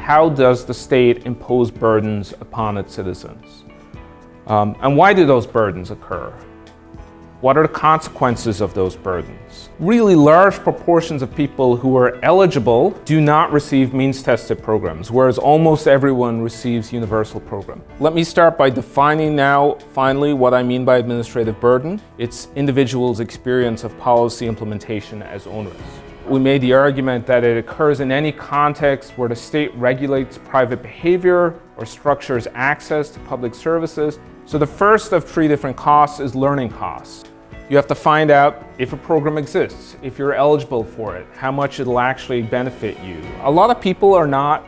how does the state impose burdens upon its citizens? And why do those burdens occur? What are the consequences of those burdens? Really large proportions of people who are eligible do not receive means-tested programs, whereas almost everyone receives universal program. Let me start by defining now, finally, what I mean by administrative burden. It's individuals' experience of policy implementation as onerous. We made the argument that it occurs in any context where the state regulates private behavior or structures access to public services. So the first of three different costs is learning costs. You have to find out if a program exists, if you're eligible for it, how much it'll actually benefit you. A lot of people are not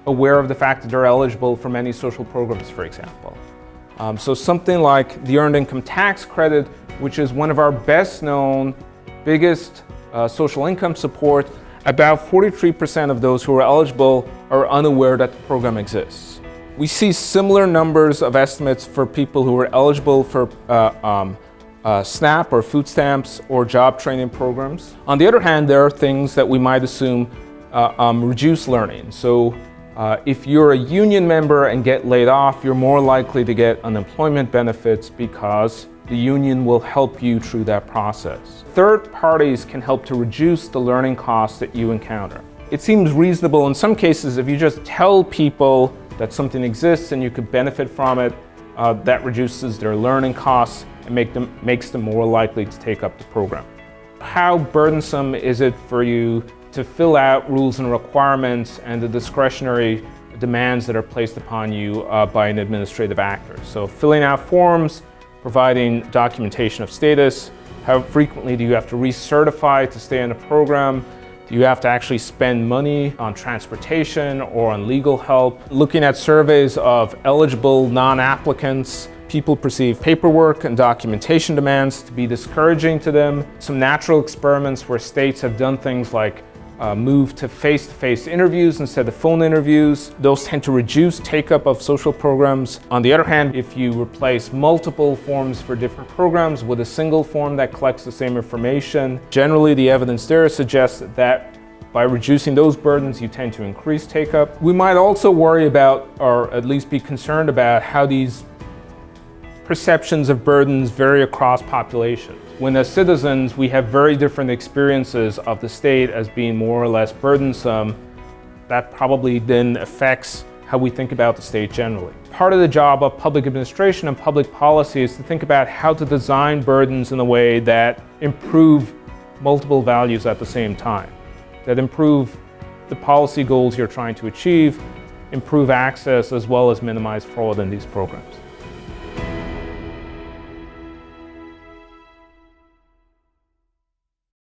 aware of the fact that they're eligible for many social programs, for example. So something like the Earned Income Tax Credit, which is one of our best known, biggest social income support, about 43% of those who are eligible are unaware that the program exists. We see similar numbers of estimates for people who are eligible for SNAP or food stamps or job training programs. On the other hand, there are things that we might assume reduce learning. So if you're a union member and get laid off, you're more likely to get unemployment benefits because the union will help you through that process. Third parties can help to reduce the learning costs that you encounter. It seems reasonable in some cases if you just tell people that something exists and you could benefit from it, that reduces their learning costs and makes them more likely to take up the program. How burdensome is it for you to fill out rules and requirements and the discretionary demands that are placed upon you by an administrative actor? So filling out forms, providing documentation of status, how frequently do you have to recertify to stay in a program? Do you have to actually spend money on transportation or on legal help? Looking at surveys of eligible non-applicants, people perceive paperwork and documentation demands to be discouraging to them. Some natural experiments where states have done things like move to face-to-face interviews instead of phone interviews. Those tend to reduce take-up of social programs. On the other hand, if you replace multiple forms for different programs with a single form that collects the same information, generally the evidence there suggests that by reducing those burdens, you tend to increase take-up. We might also worry about, or at least be concerned about, how these perceptions of burdens vary across populations. When as citizens we have very different experiences of the state as being more or less burdensome, that probably then affects how we think about the state generally. Part of the job of public administration and public policy is to think about how to design burdens in a way that improve multiple values at the same time, that improve the policy goals you're trying to achieve, improve access, as well as minimize fraud in these programs.